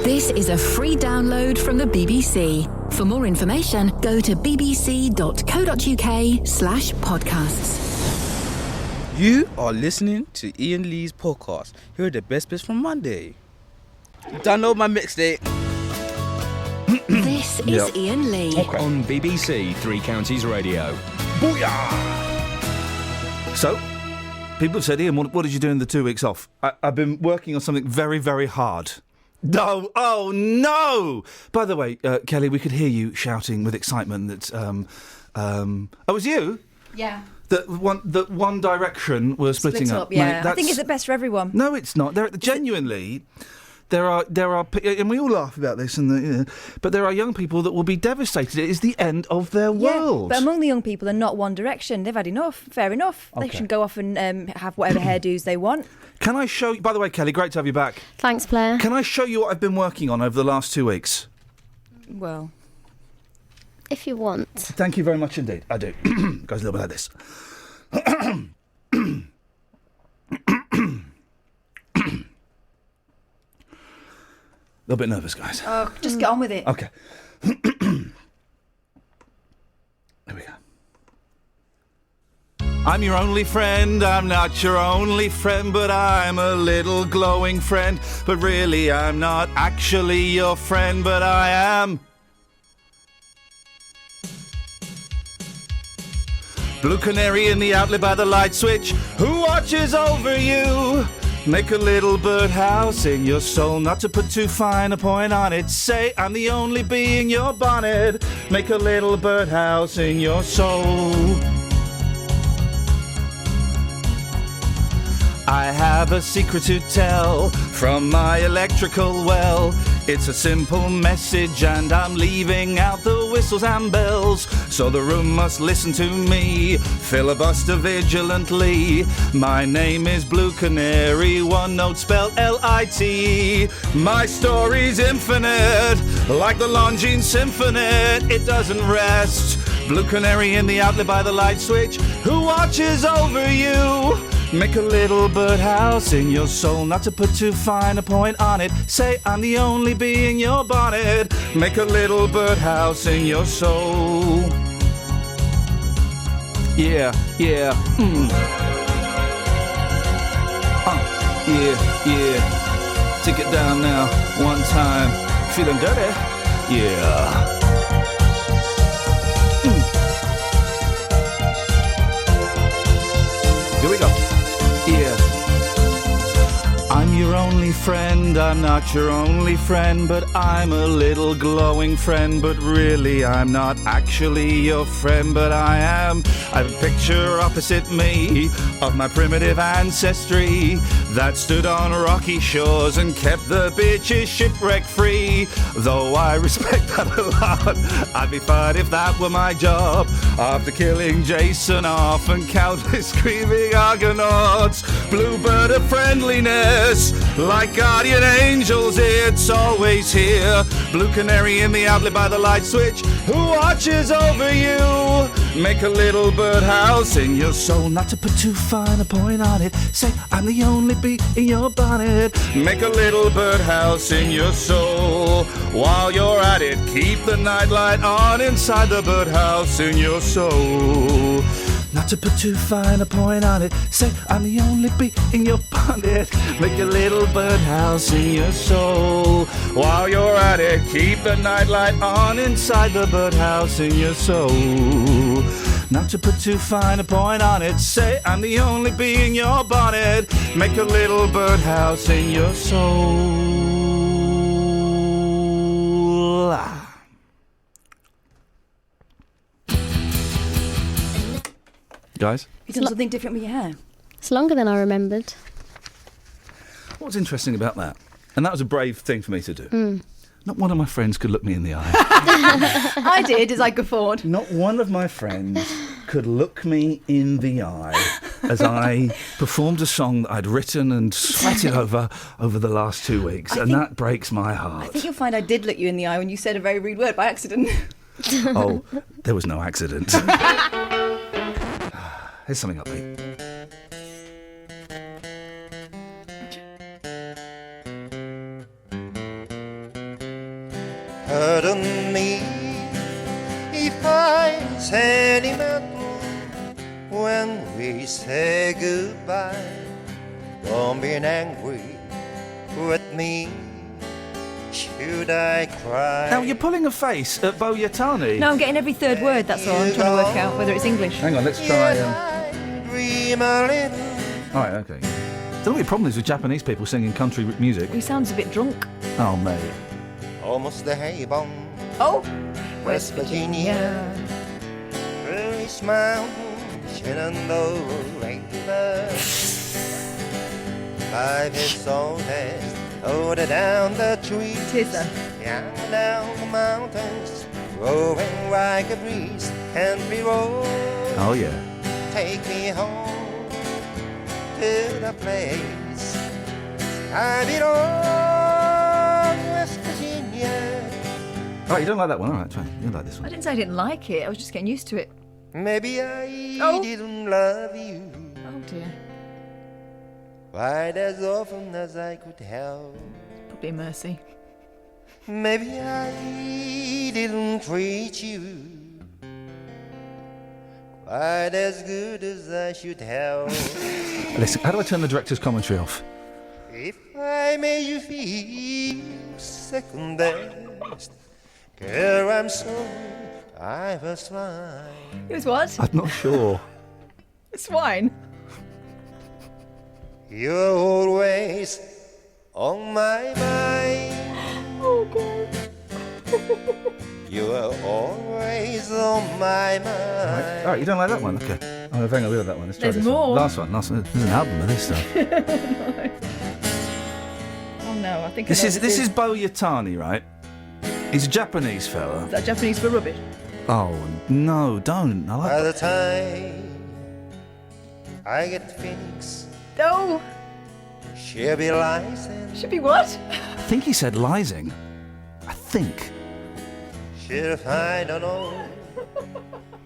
This is a free download from the BBC. For more information, go to bbc.co.uk/podcasts. You are listening to Ian Lee's podcast. Here are the best bits from Monday. Download my mixtape. This is Ian Lee. Okay. On BBC Three Counties Radio. Booyah! So, people have said, Ian, what did you do in the 2 weeks off? I've been working on something very, very hard. No, oh no! By the way, Kelly, we could hear you shouting with excitement that, oh, it was you? Yeah. That One Direction were splitting up. Yeah, Mate, I think it's the best for everyone. No, it's not. Genuinely, there are, and we all laugh about this, but there are young people that will be devastated. It is the end of their world. But among the young people are not One Direction. They've had enough. Fair enough. Okay. They should go off and have whatever hairdos they want. Can I show you? By the way, Kelly, great to have you back. Thanks, Blair. Can I show you what I've been working on over the last 2 weeks? Well, If you want. Thank you very much indeed. I do. Goes a little bit like this. A little bit nervous, guys. oh, just get on with it. Okay. There we go. I'm your only friend, I'm not your only friend, but I'm a little glowing friend. But really I'm not actually your friend, but I am. Blue canary in the outlet by the light switch, who watches over you? Make a little birdhouse in your soul, not to put too fine a point on it. Say I'm the only bee in your bonnet. Make a little birdhouse in your soul. I have a secret to tell from my electrical well. It's a simple message and I'm leaving out the whistles and bells. So the room must listen to me, filibuster vigilantly. My name is Blue Canary, one note spelled L-I-T-E. My story's infinite, like the Longines Symphony. It doesn't rest. Blue canary in the outlet by the light switch, who watches over you? Make a little birdhouse in your soul, not to put too fine a point on it. Say I'm the only bee in your bonnet. Make a little birdhouse in your soul. Yeah, yeah, yeah. Take it down now, one time. Feeling dirty? Yeah. Here we go. Yeah. I'm your only friend, I'm not your only friend, but I'm a little glowing friend. But really I'm not actually your friend, but I am. I have a picture opposite me of my primitive ancestry that stood on rocky shores and kept the bitches shipwreck free. Though I respect that a lot, I'd be fired if that were my job. After killing Jason off and countless screaming Argonauts, bluebird of friendliness, like guardian angels, it's always here. Blue canary in the outlet by the light switch, who watches over you? Make a little birdhouse in your soul, not to put too fine a point on it. Say I'm the only bee in your bonnet. Make a little birdhouse in your soul. While you're at it, keep the nightlight on inside the birdhouse in your soul. Not to put too fine a point on it. Say I'm the only bee in your bonnet. Make a little birdhouse in your soul. While you're at it, keep the nightlight on inside the birdhouse in your soul. Not to put too fine a point on it. Say I'm the only bee in your bonnet. Make a little birdhouse in your soul. Guys? You've done something different with your hair. It's longer than I remembered. What's interesting about that? And that was a brave thing for me to do. Not one of my friends could look me in the eye. I did, as I guffawed. Not one of my friends could look me in the eye as I performed a song that I'd written and sweated over the last 2 weeks. That breaks my heart. I think you'll find I did look you in the eye when you said a very rude word by accident. Oh, there was no accident. Here's something upbeat. Pardon me if I'm sentimental when we say goodbye. Don't be angry with me. Should I cry? Now, you're pulling a face at Bo Yatani. No, I'm getting every third word, that's all. I'm trying to work out whether it's English. Hang on, let's try... Dream a little. All right, OK. Don't know what your problem is with Japanese people singing country music. He sounds a bit drunk. Oh, mate. Almost the Haybon, Oh! West Virginia. East Mountain, Shenandoah River. Life is so fast, older down the trees. Tissa. Down the mountains, growing like a breeze. Country road, Oh, yeah. take me home to the place I belong, West Virginia. Oh, you don't like that one? All right, try. You like this I one. didn't say I didn't like it, I was just getting used to it. Maybe I Oh. didn't love you Oh dear. quite as often as I could help. Probably a mercy. Maybe I didn't treat you quite as good as I should have. Listen, how do I turn the director's commentary off? If I made you feel second best, girl, I'm sorry I was swine. It was what? I'm not sure. Swine. You're always on my mind. Oh god. You are always on my mind. All right, you don't like that one? OK. Oh, hang on, we got that one. Let's try There's this more. one. Last one. There's an album of this stuff. Oh no, I think This I know is what this is Bo Yatani, right? He's a Japanese fella. Is that Japanese for rubbish? Oh no, don't. I like By the time I get to Phoenix, No! she'll be licensed. Should be what? I think he said Lysing. I think. She'll find a note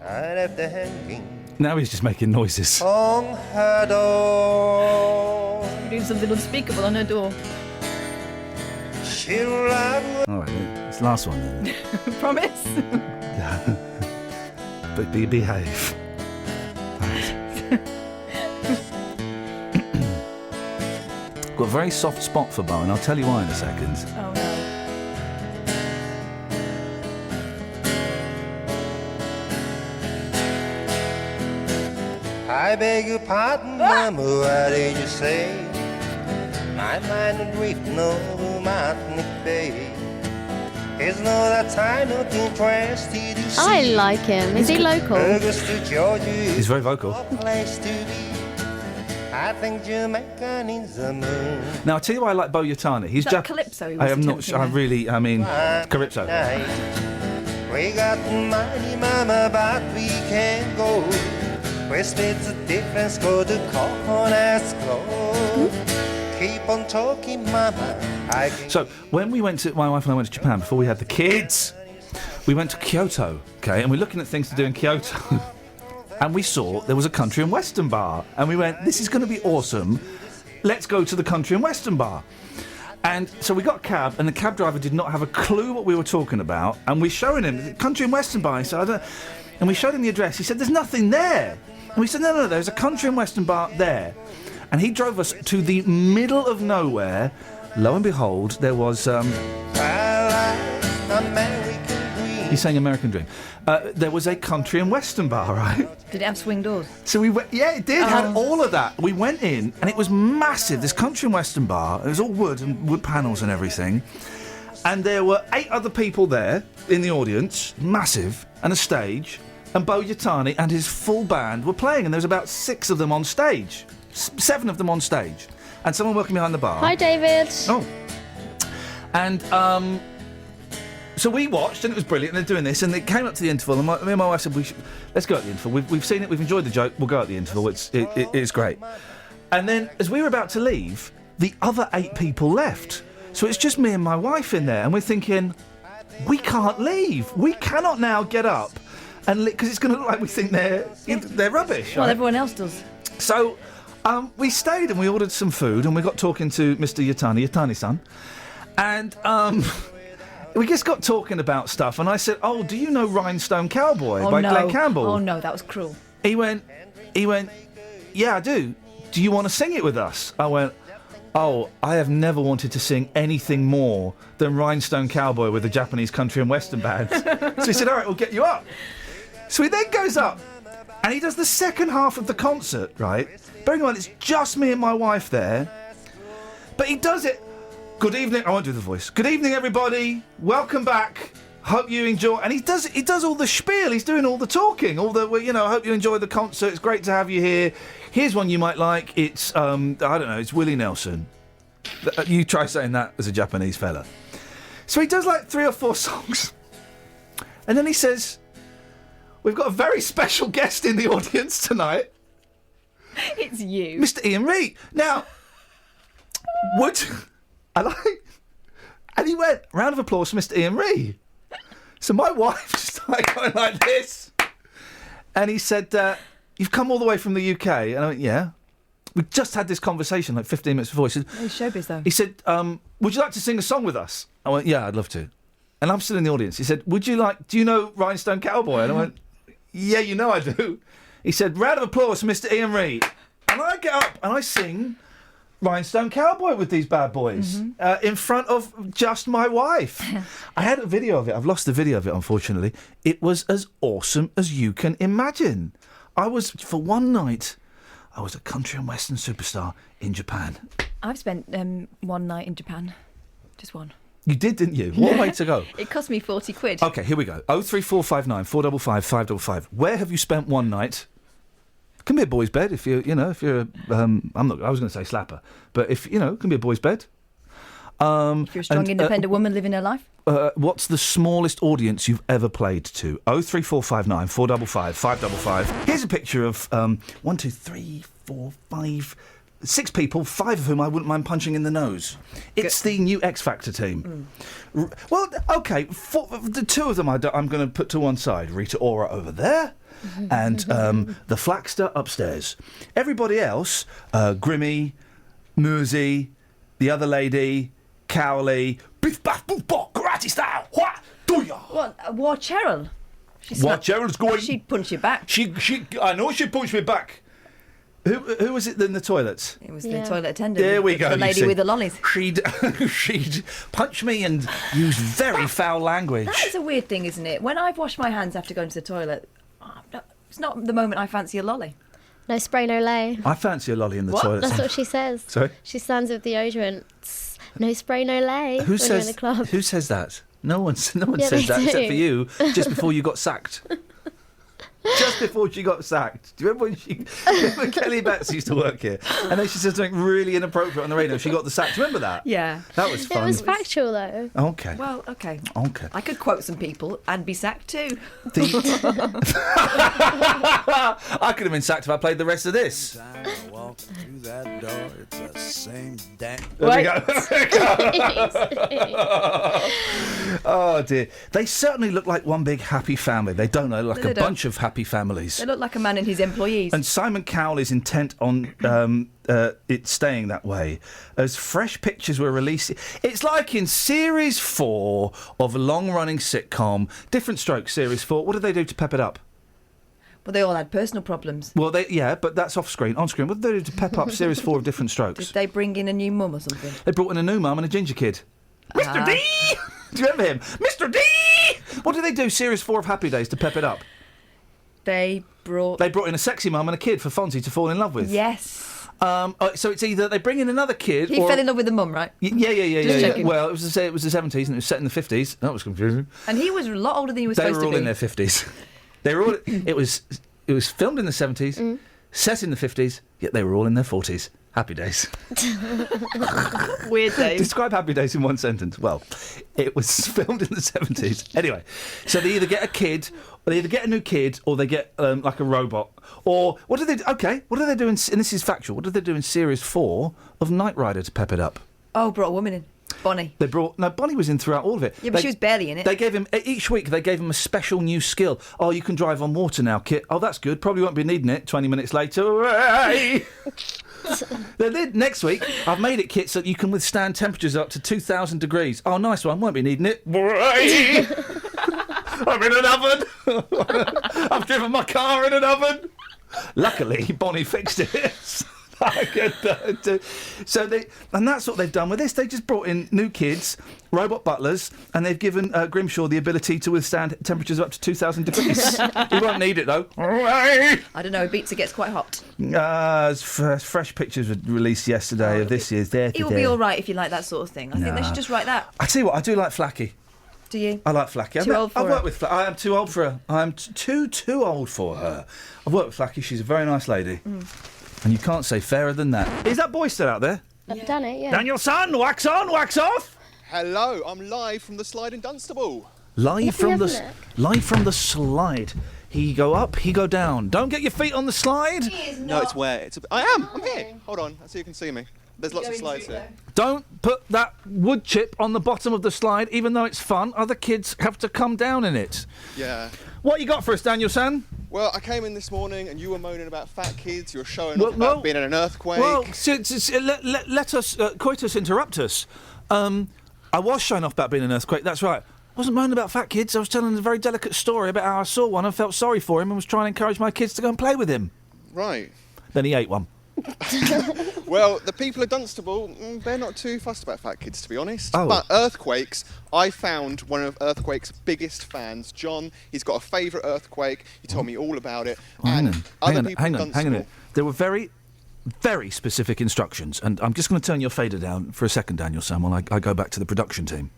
I left her hanging Now he's just making noises. on her door. I'm doing something unspeakable on her door. She'll love All right, it's the last one then. Promise? But behave. Got a very soft spot for Bo, and I'll tell you why in a second. Oh no. I beg your pardon, Mama, what did you say? My mind would drift no Martinic Bay. It's not that time not interested to see. I like him. Is he local? Augusta, Georgia. He's very vocal. Place to be. I think Jamaica needs a moon. Now, I'll tell you why I like Bo Yatani. He's Is that Calypso he was I am not attempting sure. I there? really, I mean, Calypso. Night. We got money, Mama, but we can't go. We split the difference, go to Coconut's Close. Keep on talking, Mama. So, when we went to, my wife and I went to Japan before we had the kids, we went to Kyoto, okay, and we're looking at things to do in Kyoto. And we saw there was a country and western bar. And we went, this is going to be awesome. Let's go to the country and western bar. And so we got a cab, and the cab driver did not have a clue what we were talking about. And we're showing him the country and western bar. He said, I don't... And we showed him the address. He said, there's nothing there. And we said, no, there's a country and western bar there. And he drove us to the middle of nowhere. Lo and behold, there was... He's saying American Dream. There was a country and western bar, right? Did it have swing doors? So we went, yeah, it did, had all of that. We went in, and it was massive, this country and western bar. It was all wood and wood panels and everything. And there were 8 other people there in the audience, massive, and a stage. And Bo Yatani and his full band were playing, and there was about 6 of them on stage. 7 of them on stage. And someone working behind the bar. Hi, David. Oh. And, so we watched, and it was brilliant, and they're doing this, and it came up to the interval, and me and my wife said, let's go at the interval. We've seen it, we've enjoyed the joke, we'll go at the interval, it's great. And then, as we were about to leave, the other 8 people left. So it's just me and my wife in there, and we're thinking, we can't leave. We cannot now get up, and because it's going to look like we think they're rubbish. Well, right? everyone else does. So we stayed, and we ordered some food, and we got talking to Mr. Yatani-san, and... we just got talking about stuff, and I said, "Oh, do you know Rhinestone Cowboy Oh, by no. Glenn Campbell?" Oh, no, that was cruel. He went, "Yeah, I do. Do you want to sing it with us?" I went, "Oh, I have never wanted to sing anything more than Rhinestone Cowboy with the Japanese country and western bands." So he said, "All right, we'll get you up." So he then goes up, and he does the second half of the concert, right? Bearing in mind, it's just me and my wife there. But he does it. Good evening. I won't do the voice. Good evening, everybody. Welcome back. Hope you enjoy. And he does all the spiel. He's doing all the talking. All the, hope you enjoy the concert. It's great to have you here. Here's one you might like. It's, I don't know, it's Willie Nelson. You try saying that as a Japanese fella. So he does like 3 or 4 songs. And then he says, "We've got a very special guest in the audience tonight. It's you. Mr. Iain Reid." Now, and he went, "Round of applause for Mr. Iain Reid." So my wife just started going like this. And he said, "You've come all the way from the UK." And I went, "Yeah." We just had this conversation like 15 minutes before. He said, No showbiz, though. He said, "Would you like to sing a song with us?" I went, "Yeah, I'd love to." And I'm still in the audience. He said, "Do you know Rhinestone Cowboy?" And I went, "Yeah, you know I do." He said, "Round of applause for Mr. Iain Reid." And I get up and I sing Rhinestone Cowboy with these bad boys in front of just my wife. I had a video of it. I've lost the video of it, unfortunately. It was as awesome as you can imagine. For one night, I was a country and western superstar in Japan. I've spent one night in Japan. Just one. You did, didn't you? What a way to go. It cost me 40 quid. Okay, here we go. 03459 455 555. Where have you spent one night? Can be a boy's bed if you're I was going to say slapper, but if it can be a boy's bed. If you're a strong, independent woman living her life. What's the smallest audience you've ever played to? 03459 455 555. Here's a picture of 1, 2, 3, 4, 5, 6 people, 5 of whom I wouldn't mind punching in the nose. It's the new X Factor team. Well, okay, the 2 of them I'm going to put to one side. Rita Ora over there. And the Flaxter upstairs. Everybody else, Grimmy, Murzy, the other lady, Cowley, biff, baff, boof, bop, karate style, what do ya? What? War Cheryl? What Cheryl's going? She'd punch you back. I know she'd punch me back. Who was it in the toilets? It was the toilet attendant. There we go. The lady with the lollies. She'd punch me and use very foul language. That is a weird thing, isn't it? When I've washed my hands after going to the toilet, it's not the moment I fancy a lolly. No spray, no lay. I fancy a lolly in the toilet. That's what she says. Sorry? She stands with deodorant. No spray, no lay. Who when says? you're in the club. Who says that? No one says that they except do. for you. Just before you got sacked. Just before she got sacked. Do you remember when Kelly Betts used to work here? And then she said something really inappropriate on the radio. She got the sack. Do you remember that? Yeah. That was fun. It was factual, though. Okay. Well, okay. Okay. I could quote some people and be sacked too. I could have been sacked if I played the rest of this. Time I walk through that door, it's the same damn. There we go. Oh dear. They certainly look like one big happy family. They don't look like a bunch of happy families. They look like a man and his employees. And Simon Cowell is intent on it staying that way. As fresh pictures were released, it's like in Series 4 of a long-running sitcom, Different Strokes Series 4. What did they do to pep it up? Well, they all had personal problems. Well, but that's off-screen. On-screen, what did they do to pep up Series 4 of Different Strokes? Did they bring in a new mum or something? They brought in a new mum and a ginger kid. Mr. D! Do you remember him? Mr. D! What did they do, Series 4 of Happy Days, to pep it up? They brought in a sexy mum and a kid for Fonzie to fall in love with. Yes. So it's either they bring in another kid He fell in love with the mum, right? Yeah. checking. Well, it was the 70s and it was set in the 50s. That was confusing. And he was a lot older than he was They supposed were all to be. in their 50s. They were all. It was filmed in the 70s, set in the 50s, yet they were all in their 40s. Happy Days. Weird days. Describe Happy Days in one sentence. Well, it was filmed in the 70s. Anyway, so they either get a kid, or they either get a new kid, or they get like a robot. Or what do they do? Okay, what do they do in? And this is factual. What did they do in Series 4 of Knight Rider to pep it up? Oh, brought a woman in. Bonnie. Bonnie was in throughout all of it. Yeah, but she was barely in it. They gave him each week. They gave him a special new skill. Oh, you can drive on water now, Kit. Oh, that's good. Probably won't be needing it 20 minutes later. Hooray! Then next week, I've made it, Kit, so that you can withstand temperatures up to 2,000 degrees. Oh, nice one. Won't be needing it. Hooray! I'm in an oven. I've driven my car in an oven. Luckily, Bonnie fixed it. So that's what they've done with this. They just brought in new kids, robot butlers, and they've given Grimshaw the ability to withstand temperatures up to 2,000 degrees. He won't need it though. I don't know. Beats it gets quite hot. Fresh pictures were released yesterday of this year's there. It will be all right if you like that sort of thing. I think they should just write that. I tell you what, I do like Flacky. Do you? I like Flacky. I've worked with Flacky. I am too old for her. I am too old for her. I've worked with Flacky. She's a very nice lady. And you can't say fairer than that. Is that boy still out there? I've done it, yeah. Daniel Son, wax on, wax off. Hello, I'm live from the slide in Dunstable. Live from the slide. He go up, he go down. Don't get your feet on the slide. No, it's where I'm here. Hold on, so you can see me. There's lots of slides here. Don't put that wood chip on the bottom of the slide, even though it's fun. Other kids have to come down in it. Yeah. What you got for us, Daniel San? Well, I came in this morning and you were moaning about fat kids. You were showing off about being in an earthquake. Well, let us, coitus interruptus. I was showing off about being in an earthquake, that's right. I wasn't moaning about fat kids. I was telling a very delicate story about how I saw one and felt sorry for him and was trying to encourage my kids to go and play with him. Right. Then he ate one. Well, the people of Dunstable, they're not too fussed about fat kids, to be honest. Oh. But earthquakes, I found one of Earthquake's biggest fans, John. He's got a favourite earthquake. He told me all about it. Hang on. There were very, very specific instructions, and I'm just going to turn your fader down for a second, Daniel Sam, while I go back to the production team.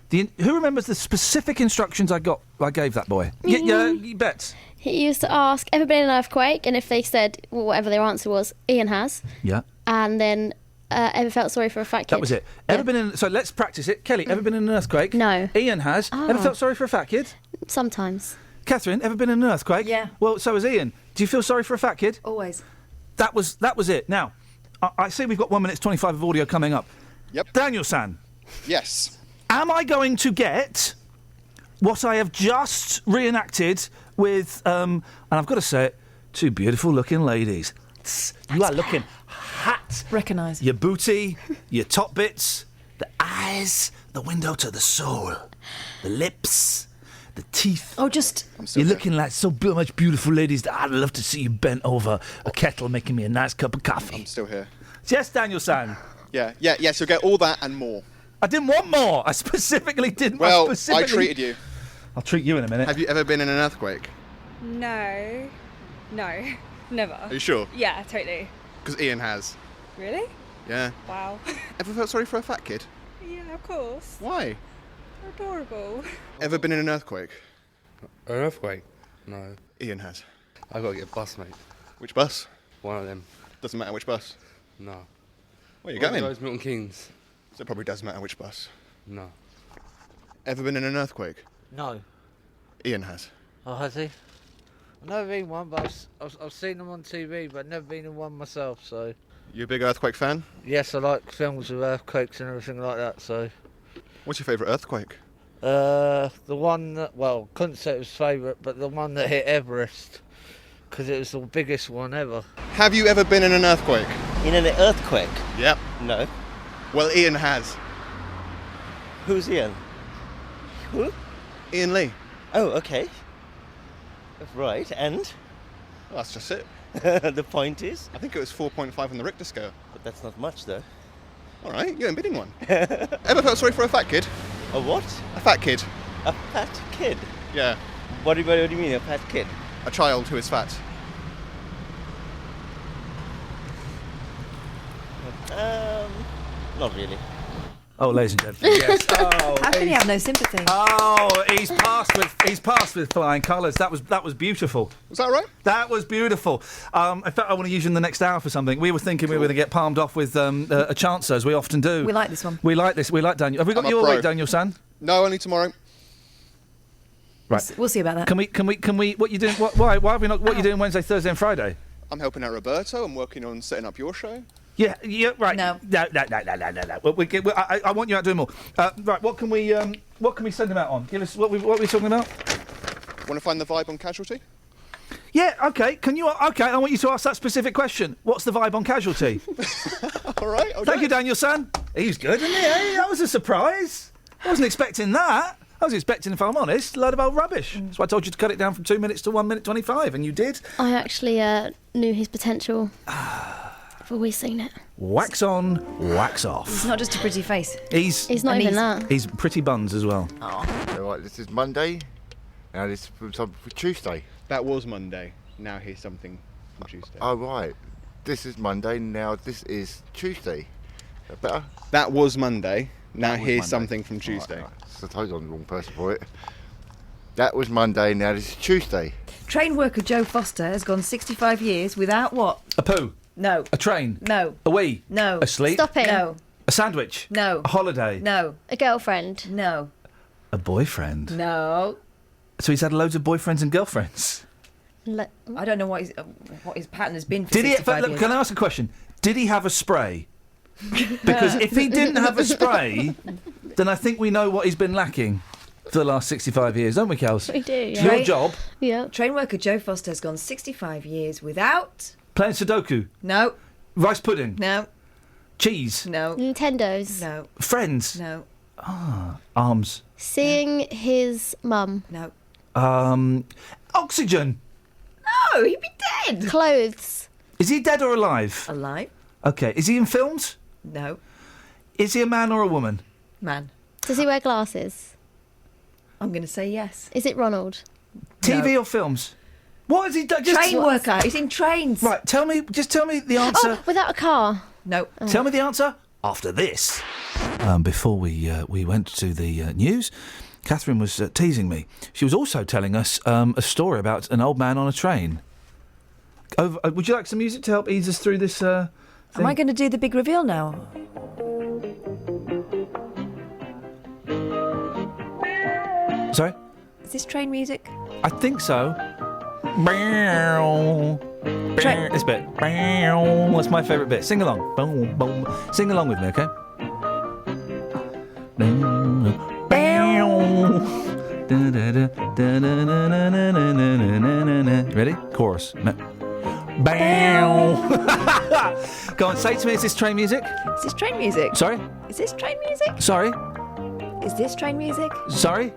Who remembers the specific instructions I gave that boy? Yeah, you bet. He used to ask, ever been in an earthquake? And if they said, whatever their answer was, Ian has. Yeah. And then, ever felt sorry for a fat kid? That was it. Ever been in... So let's practice it. Kelly, ever been in an earthquake? No. Ian has. Oh. Ever felt sorry for a fat kid? Sometimes. Catherine, ever been in an earthquake? Yeah. Well, so has Ian. Do you feel sorry for a fat kid? Always. That was it. Now, I see we've got 1 minute 25 of audio coming up. Yep. Daniel San. Yes. Am I going to get what I have just reenacted with, and I've got to say it, two beautiful looking ladies. You are looking hot. Recognise. Your booty, your top bits, the eyes, the window to the soul, the lips, the teeth. Oh, just... You're looking like so much beautiful ladies that I'd love to see you bent over a kettle making me a nice cup of coffee. I'm still here. Yes, Daniel San. Yeah, you'll get all that and more. I didn't want more. I specifically didn't. Well, I treated you. I'll treat you in a minute. Have you ever been in an earthquake? No, never. Are you sure? Yeah, totally. Because Ian has. Really? Yeah. Wow. Ever felt sorry for a fat kid? Yeah, of course. Why? They're adorable. Ever been in an earthquake? An earthquake? No. Ian has. I got to get a bus, mate. Which bus? One of them. Doesn't matter which bus. No. Where are you going? Goes Milton Keynes. So it probably does matter which bus. No. Ever been in an earthquake? No. Ian has. Oh, has he? I've never been one, but I've seen them on TV, but never been in one myself, so... You a big earthquake fan? Yes, I like films with earthquakes and everything like that, so... What's your favourite earthquake? The one that... Well, couldn't say it was favourite, but the one that hit Everest, because it was the biggest one ever. Have you ever been in an earthquake? In an earthquake? Yep. No. Well, Ian has. Who's Ian? Who? Ian Lee. Oh, okay. Right, and? Well, that's just it. The point is? I think it was 4.5 on the Richter scale. But that's not much, though. All right, you haven't been in one. Ever felt sorry for a fat kid? A what? A fat kid. A fat kid? Yeah. What do you mean, a fat kid? A child who is fat. Not really. Oh, ladies and gentlemen, yes. Oh, how can you have no sympathy? Oh, he's passed with flying colours. That was beautiful. Was that right? That was beautiful. In fact, I want to use you in the next hour for something. We were thinking we were going to get palmed off with a chancer, as we often do. We like this one. We like this. We like Daniel. Have we got I'm you a all pro. week, Daniel San? No, only tomorrow. Right. We'll see about that. Can we? What you doing? Why have we not? What you doing Wednesday, Thursday, and Friday? I'm helping out Roberto. I'm working on setting up your show. Yeah, right. No. No. I want you out doing more. Right, what can we send him out on? Give us what are we talking about? Want to find the vibe on Casualty? Yeah, okay. Okay, I want you to ask that specific question. What's the vibe on Casualty? All right. Okay. Thank you, Daniel-san. He's good, isn't he? Hey, that was a surprise. I wasn't expecting that. I was expecting, if I'm honest, a load of old rubbish. That's why I told you to cut it down from 2 minutes to 1 minute 25, and you did. I actually knew his potential. I've always seen it. Wax on, wax off. It's not just a pretty face. He's not even that. He's pretty buns as well. Right, this is Monday. Now this is something for Tuesday. That was Monday. Now here's something from Tuesday. Oh right, this is Monday. Now this is Tuesday. Better. That was Monday. Now That was here's Monday. something from Tuesday. Right. So I told you I'm the wrong person for it. That was Monday. Now this is Tuesday. Train worker Joe Foster has gone 65 years without what? A poo. No. A train. No. A wee. No. A sleep. Stopping. No. A sandwich. No. A holiday. No. A girlfriend. No. A boyfriend. No. So he's had loads of boyfriends and girlfriends. I don't know what his pattern has been for Did he? 65 years. Can I ask a question? Did he have a spray? Because if he didn't have a spray, then I think we know what he's been lacking for the last 65 years, don't we, Kels? We do, yeah. Your job? Yeah. Train worker Joe Foster has gone 65 years without... Playing Sudoku? No. Rice pudding? No. Cheese? No. Nintendos. No. Friends? No. Arms? Seeing his mum. No. Oxygen? No, he'd be dead. Clothes. Is he dead or alive? Alive. Okay. Is he in films? No. Is he a man or a woman? Man. Does he wear glasses? I'm going to say yes. Is it Ronald? TV or films? What has he done? Train worker. He's in trains. Right, tell me the answer. Oh, without a car. No. Tell me the answer after this. Before we went to the news, Catherine was teasing me. She was also telling us a story about an old man on a train. Would you like some music to help ease us through this thing? Am I going to do the big reveal now? Sorry? Is this train music? I think so. This bit. What's my favourite bit? Sing along. Boom, boom. Sing along with me, okay? Ready? Chorus. Go on, say to me, is this train music? Is this train music? Sorry? Is this train music? Sorry? Is this train music? Sorry?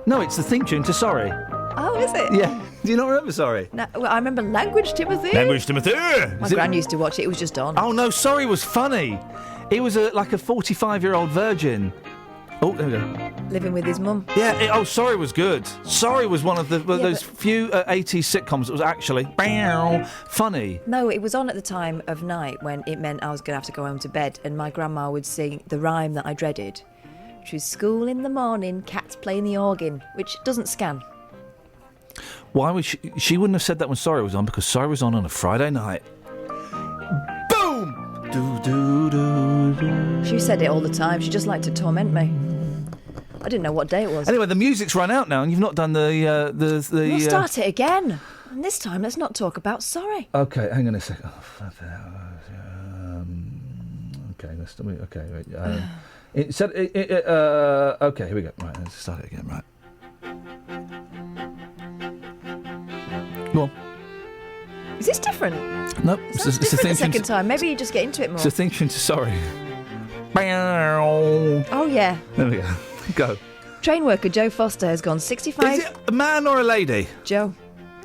No, it's the theme tune to Sorry. Oh, is it? Yeah. Do you not remember Sorry? No, well, I remember Language Timothy. Language Timothy! My gran used to watch it. It was just on. Oh, no, Sorry was funny. It was like a 45-year-old virgin. Oh, there we go. Living with his mum. Yeah, Sorry was good. Sorry was one of those few 80s sitcoms that was actually funny. No, it was on at the time of night when it meant I was going to have to go home to bed, and my grandma would sing the rhyme that I dreaded, which was school in the morning, cats playing the organ, which doesn't scan. Why would she wouldn't have said that when Sorry was on, because Sorry was on a Friday night. Boom! Do, do, do, do. She said it all the time. She just liked to torment me. I didn't know what day it was. Anyway, the music's run out now, and you've not done the. We'll start it again. And this time, let's not talk about Sorry. Okay, hang on a second. Okay, let's do it. Okay, wait. Okay, here we go. Right, let's start it again. Right. Go on. Is this different? Nope. It's the second time. Maybe you just get into it more. It's a theme tune to Sorry. Oh, yeah. There we go. Go. Train worker Joe Foster has gone 65... Is it a man or a lady? Joe.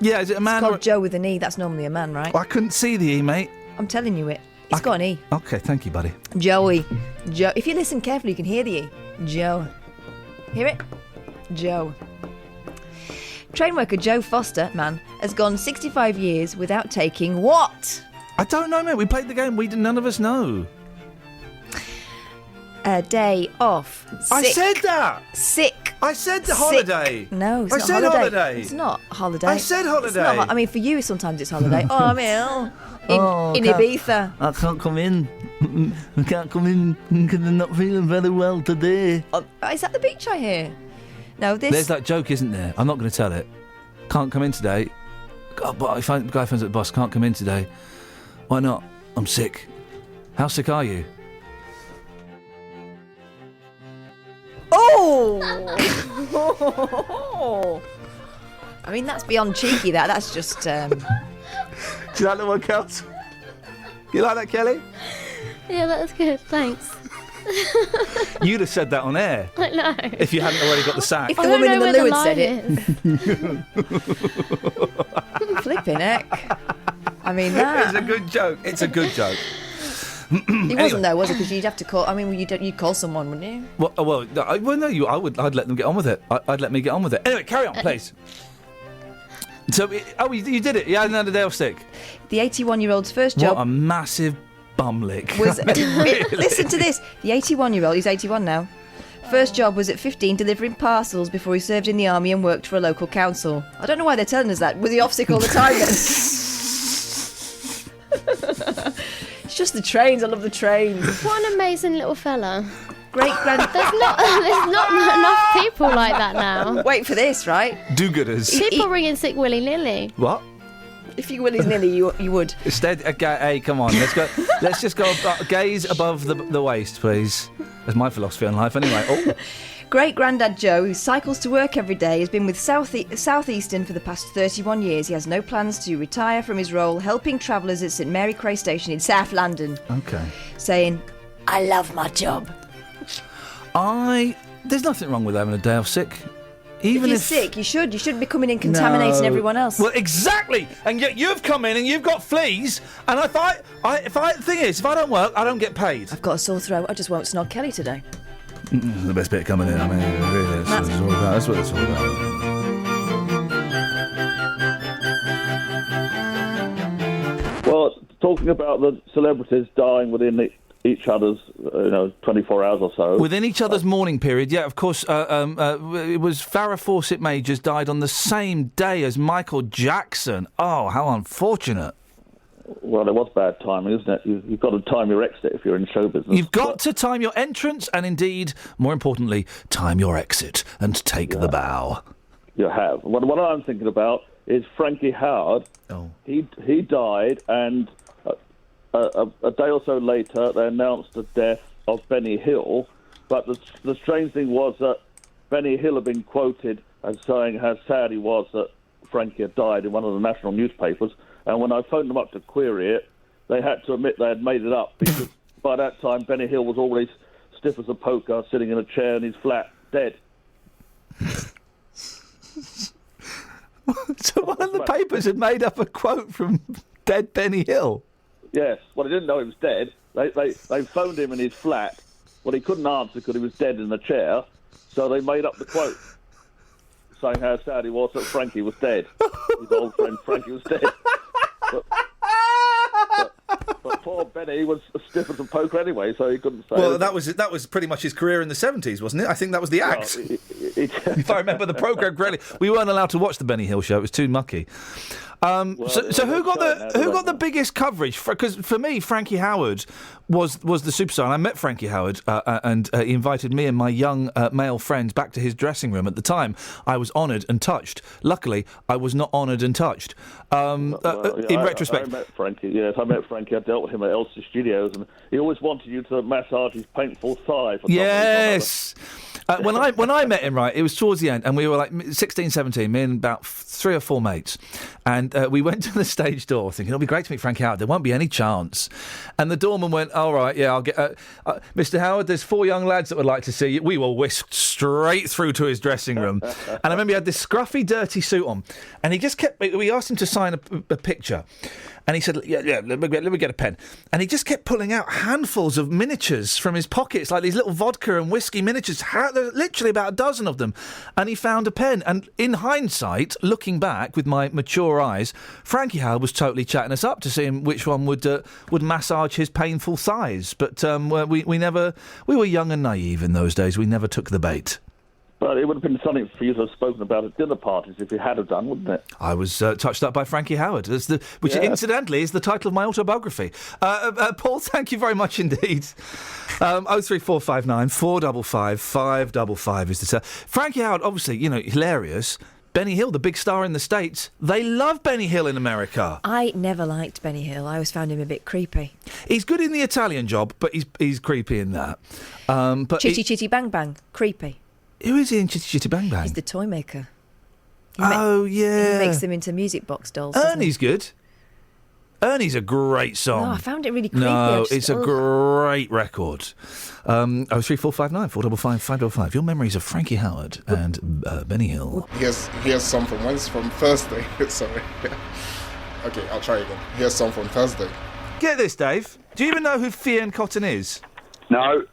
Yeah, is it a man It's called Joe with an E. That's normally a man, right? I couldn't see the E, mate. I'm telling you it. It's got an E. Okay, thank you, buddy. Joey. Joe. If you listen carefully, you can hear the E. Joe. Hear it? Joe. Train worker Joe Foster, man, has gone 65 years without taking what? I don't know, mate. We played the game. None of us know. A day off. Sick. I said that. Sick. I said the Sick. holiday. No, it's I not said holiday. It's not holiday. I said holiday. It's not, I mean, for you, sometimes it's holiday. Oh, I'm ill. In Ibiza. I can't come in. I can't come in because I'm not feeling very well today. Oh, is that the beach I hear? No, this... There's that joke, isn't there? I'm not going to tell it. Can't come in today. God, but if guy phones at the boss, can't come in today. Why not? I'm sick. How sick are you? Oh! I mean, that's beyond cheeky, that. That's just... Do you like the one, Kels? You like that, Kelly? Yeah, that's good. Thanks. You'd have said that on air. I know. If you hadn't already got the sack. If the woman in the loo had said it. Flipping heck. I mean, that... It's a good joke. It's a good joke. He wasn't though, was it? Because you'd have to call... I mean, you'd call someone, wouldn't you? Well, no, I'd let them get on with it. I'd let me get on with it. Anyway, carry on, please. So, you did it. You had another day off sick. The 81-year-old's first job... What a massive bum lick. Was Really? Listen to this. The 81-year-old, he's 81 now. First job was at 15, delivering parcels before he served in the army and worked for a local council. I don't know why they're telling us that. Was he off sick all the time then? It's just the trains. I love the trains. What an amazing little fella. Great-grand... There's not enough people like that now. Wait for this, right? Do-gooders. People ringing sick willy-nilly. What? If you willy-nilly, you would. Hey, come on. Let's go. Let's just go gaze above the waist, please. That's my philosophy on life, anyway. Oh. Great-granddad Joe, who cycles to work every day, has been with Southeastern for the past 31 years. He has no plans to retire from his role helping travellers at St Mary Cray Station in South London. Okay. Saying, I love my job. There's nothing wrong with having a day off sick. Even if you're sick, you should be coming in contaminating everyone else. Well, exactly. And yet you've come in and you've got fleas. And the thing is, if I don't work, I don't get paid. I've got a sore throat. I just won't snog Kelly today. The best bit coming in. I mean, really, that's what it's all about. Well, talking about the celebrities dying within each other's, 24 hours or so. Within each other's mourning period, yeah, of course, it was Farrah Fawcett Majors died on the same day as Michael Jackson. Oh, how unfortunate. Well, it was bad timing, isn't it? You've got to time your exit if you're in show business. You've got to time your entrance and, indeed, more importantly, time your exit and take the bow. You have. What I'm thinking about is Frankie Howard. Oh. He died, and a day or so later, they announced the death of Benny Hill. But the strange thing was that Benny Hill had been quoted as saying how sad he was that Frankie had died in one of the national newspapers. And when I phoned them up to query it, they had to admit they had made it up because by that time Benny Hill was already stiff as a poker, sitting in a chair in his flat, dead. So one of the papers had made up a quote from dead Benny Hill? Yes. Well, they didn't know he was dead. They phoned him in his flat. Well, he couldn't answer because he was dead in the chair, so they made up the quote, saying how sad he was that Frankie was dead. His old friend Frankie was dead. But poor Benny was as stiff as a poker anyway, so he couldn't say. Well, that was pretty much his career in the 70s, wasn't it? I think that was the act. Well, if I remember the programme correctly, we weren't allowed to watch the Benny Hill show; it was too mucky. So who got the biggest coverage? Because for me, Frankie Howard was the superstar. And I met Frankie Howard, and he invited me and my young male friends back to his dressing room. At the time, I was honoured and touched. Luckily, I was not honoured and touched. In retrospect, I met Frankie. Yes, I met Frankie. I dealt with him at Elstree Studios, and he always wanted you to massage his painful thigh. Yes. When I met him, right, it was towards the end, and we were like 16, 17, me and about 3 or 4 mates, and we went to the stage door thinking it'll be great to meet Frankie Howard. There won't be any chance. And the doorman went, all right, yeah, I'll get... Mr. Howard, there's 4 young lads that would like to see you. We were whisked straight through to his dressing room. And I remember he had this scruffy, dirty suit on, and he just kept... We asked him to sign a picture. And he said, yeah, let me get a pen. And he just kept pulling out handfuls of miniatures from his pockets, like these little vodka and whiskey miniatures. There's literally about a dozen of them. And he found a pen. And in hindsight, looking back with my mature eyes, Frankie Howard was totally chatting us up to see which one would massage his painful thighs. But we were young and naive in those days. We never took the bait. But it would have been something for you to have spoken about at dinner parties if you had have done, wouldn't it? I was touched up by Frankie Howard, which incidentally is the title of my autobiography. Paul, thank you very much indeed. 03459 455 555 is the Frankie Howard, obviously, hilarious. Benny Hill, the big star in the States. They love Benny Hill in America. I never liked Benny Hill. I always found him a bit creepy. He's good in the Italian Job, but he's creepy in that. But Chitty Chitty Bang Bang, creepy. Who is he in Chitty Chitty Bang Bang? He's the toy maker. Oh, yeah. He makes them into music box dolls. doesn't he? Ernie's good. Ernie's a great song. No, I found it really creepy. No, it's a great record. 03459 455 555. Your memories of Frankie Howard and Benny Hill. Here's some from when's from Thursday. Sorry. Okay, I'll try again. Here's some from Thursday. Get this, Dave. Do you even know who Iain Cotton is? No.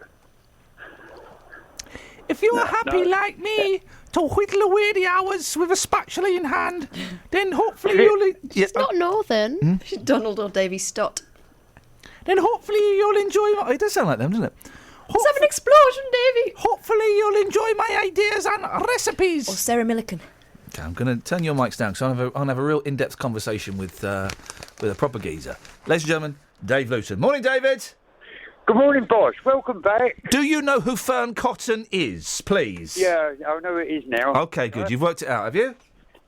If you are happy like me to whittle away the hours with a spatula in hand, then hopefully you'll... It's not Northern. Donald or Davy Stott. Then hopefully you'll enjoy... It does sound like them, doesn't it? Let's have an explosion, Davy. Hopefully you'll enjoy my ideas and recipes. Or Sarah Millican. Okay, I'm going to turn your mics down because I'll have a real in-depth conversation with a proper geezer. Ladies and gentlemen, Dave Luton. Morning, David. Good morning, boss. Welcome back. Do you know who Fern Cotton is, please? Yeah, I know it is now. Okay, good. You've worked it out, have you?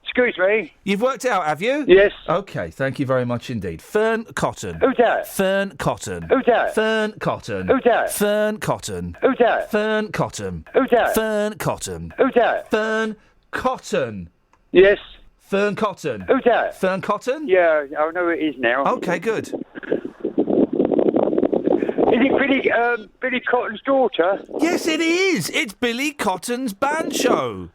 Excuse me? You've worked it out, have you? Yes. Okay, thank you very much indeed. Fern Cotton. Who's that? Fern Cotton. Who's that? Fern Cotton. Who's that? Fern Cotton. Who's that? Fern Cotton. Who's that? Fern Cotton. Who's that? Fern Cotton. Yes. Fern Cotton. Who's that? Fern Cotton? Yeah, I know it is now. Okay, good. Is it Billy Cotton's daughter? Yes, it is. It's Billy Cotton's band show.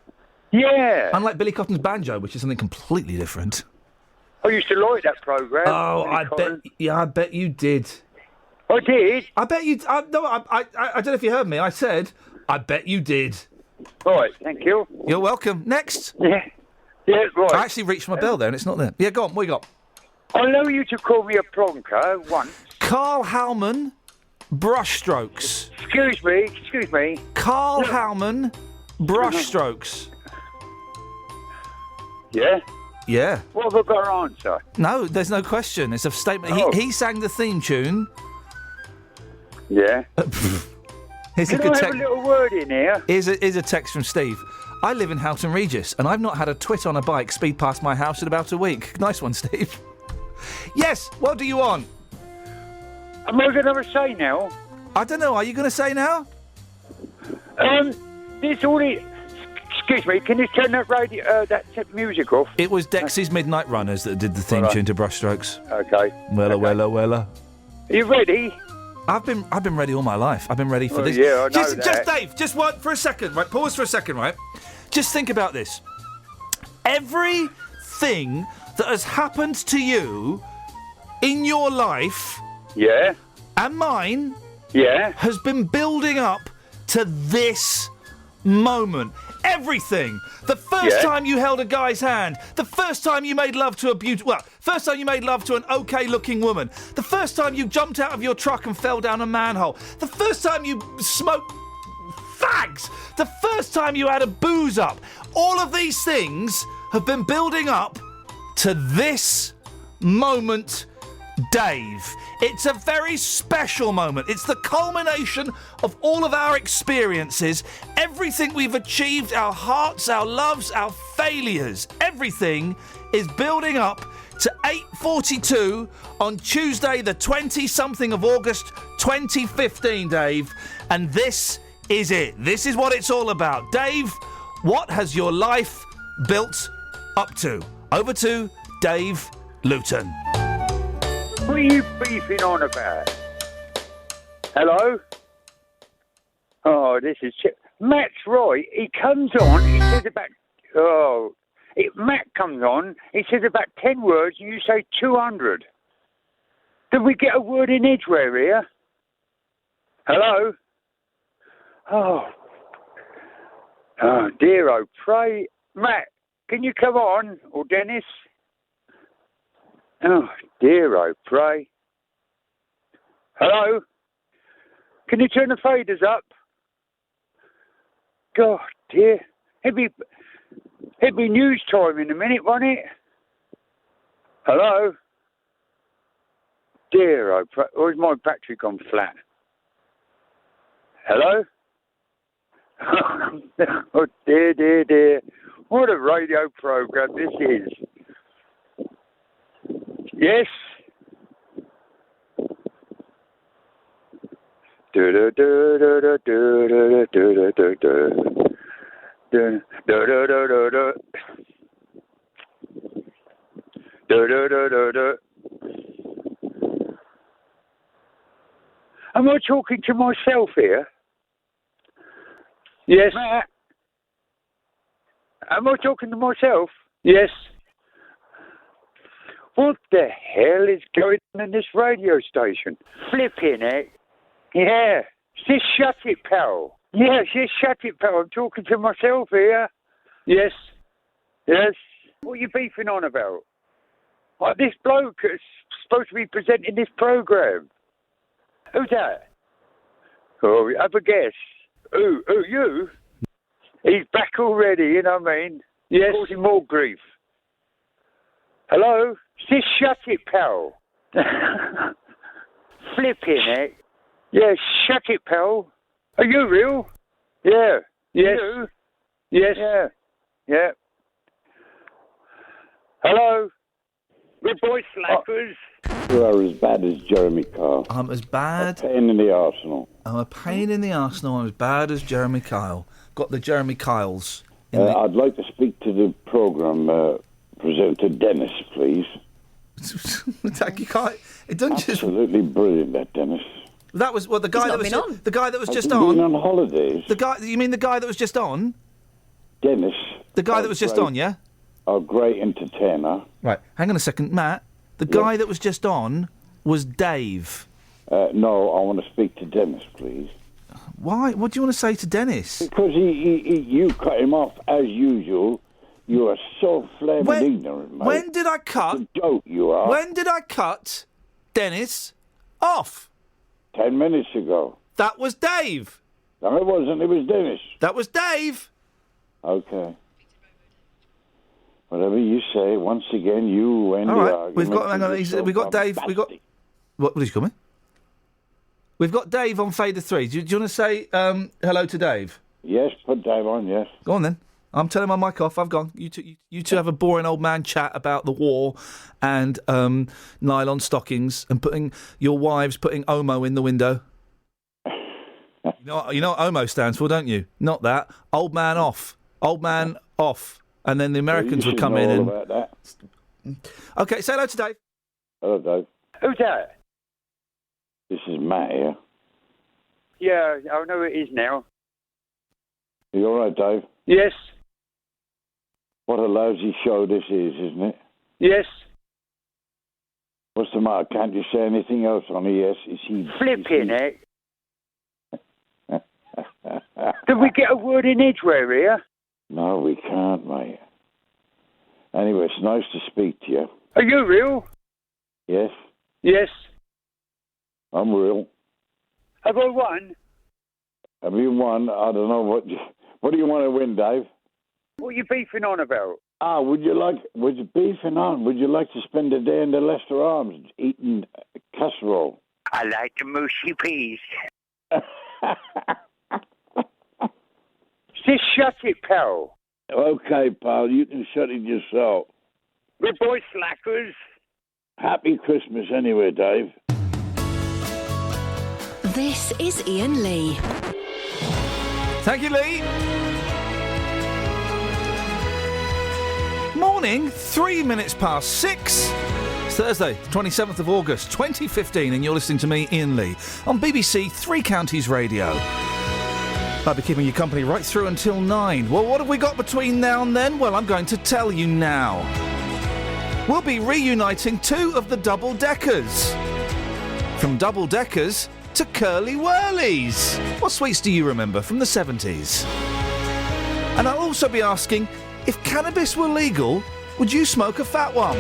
Yeah. Unlike Billy Cotton's banjo, which is something completely different. I used to like that programme. Oh, Billy I bet you did. I did? I bet you... I don't know if you heard me. I said, I bet you did. Right, thank you. You're welcome. Next. Yeah. Yeah, right. I actually reached my bell there and it's not there. Yeah, go on. What you got? I know you to call me a plonker once. Carl Howman, brushstrokes. Excuse me. Carl Howman, brushstrokes. Yeah? Yeah. What have I got to answer? No, there's no question. It's a statement. Oh. He sang the theme tune. Yeah. Here's Can a good I have text. a little word in here? Here's a text from Steve. I live in Houghton Regis, and I've not had a twit on a bike speed past my house in about a week. Nice one, Steve. Yes, what do you want? Am I going to have a say now? I don't know. Are you going to say now? This all it... Excuse me, can you turn that radio, that music off? It was Dexy's Midnight Runners that did the theme All right. tune to Brushstrokes. Okay. Wella. Are you ready? I've been ready all my life. I've been ready for Oh, this. yeah, I know just that. Dave, just one for a second, right? Pause for a second, right? Just think about this. Everything that has happened to you in your life, Yeah. and mine, Yeah. has been building up to this moment. Everything. The first Yeah. time you held a guy's hand. The first time you made love to first time you made love to an okay-looking woman. The first time you jumped out of your truck and fell down a manhole. The first time you smoked fags. The first time you had a booze up. All of these things have been building up to this moment, Dave. It's a very special moment. It's the culmination of all of our experiences, everything we've achieved, our hearts, our loves, our failures. Everything is building up to 8:42 on Tuesday, the 20-something of August 2015, Dave. And this is it. This is what it's all about. Dave, what has your life built up to? Over to Dave Luton. What are you beefing on about? Hello? Oh, this is... Matt's right. He comes on, he says about... Matt comes on, he says about 10 words, and you say 200. Did we get a word in Edgware here? Hello? Oh, dear, oh, pray. Matt, can you come on? Or Dennis? Oh, dear, oh, pray. Hello? Can you turn the faders up? God, dear. It'd be news time in a minute, won't it? Hello? Dear, oh, pray. Or is my battery gone flat? Hello? Oh, dear. What What a radio program this is. Yes. Am I talking to myself here? Yes. Matt? Am I talking to myself? Yes. What the hell is going on in this radio station? Flipping it. Yeah. Just shut it, pal. Yeah, just shut it, pal. I'm talking to myself here. Yes. Yes. What are you beefing on about? Like, this bloke is supposed to be presenting this programme. Who's that? Oh, have a guess. Who, you? He's back already, you know what I mean? Yes. Causing more grief. Hello? Just shut it, pal. Flipping it. Yeah, shut it, pal. Are you real? Yeah. Yes. You? Yes. Yeah. Yeah. Hello? Good boy, slackers. You are as bad as Jeremy Kyle. I'm as bad. A pain in the arsenal. I'm a pain in the arsenal. I'm as bad as Jeremy Kyle. Got the Jeremy Kyles. I'd like to speak to the programme presenter, Dennis, please. You can't. It doesn't Absolutely brilliant, that Dennis. That was the guy that was the guy that was just I've been on. on holidays. The guy. You mean the guy that was just on? Dennis. The guy that was just on, yeah. A great entertainer. Right. Hang on a second, Matt. The guy that was just on was Dave. No, I want to speak to Dennis, please. Why? What do you want to say to Dennis? Because you cut him off as usual. You are so flaming ignorant, mate. When did I cut? It's a joke, you are. When did I cut Dennis off? 10 minutes ago. That was Dave. No, it wasn't. It was Dennis. That was Dave. Okay. Whatever you say. Once again, you win All the right. argument. We've got. Hang on. We've got Dave. We got. What did you call me? We've got Dave on Fader 3. Do you want to say hello to Dave? Yes, put Dave on. Yes. Go on then. I'm turning my mic off. I've gone. You two have a boring old man chat about the war and nylon stockings and putting your wives putting Omo in the window. You know what Omo stands for, don't you? Not that. Old man off. Old man off. And then the Americans would come in and. About that. Okay, say hello to Dave. Hello, Dave. Who's that? This is Matt here. Yeah, I know it is now. You all right, Dave? Yes. What a lousy show this is, isn't it? Yes. What's the matter? Can't you say anything else on it? Yes. Is he flipping it? Did we get a word in Edgware here? No, we can't, mate. Anyway, it's nice to speak to you. Are you real? Yes. Yes. I'm real. Have I won? Have you won? I don't know what do you want to win, Dave? What are you beefing on about? Would you beefing on? Would you like to spend a day in the Leicester Arms eating casserole? I like the mushy peas. Just shut it, pal. Okay, pal, you can shut it yourself. Good boy, slackers. Happy Christmas anyway, Dave. This is Iain Lee. Thank you, Lee. Morning, 3 minutes past 6. It's Thursday, 27th of August, 2015, and you're listening to me, Iain Lee, on BBC Three Counties Radio. I'll be keeping you company right through until 9. Well, what have we got between now and then? Well, I'm going to tell you now. We'll be reuniting two of the double-deckers. From double-deckers to Curly Whirlies. What sweets do you remember from the 70s? And I'll also be asking, if cannabis were legal, would you smoke a fat one?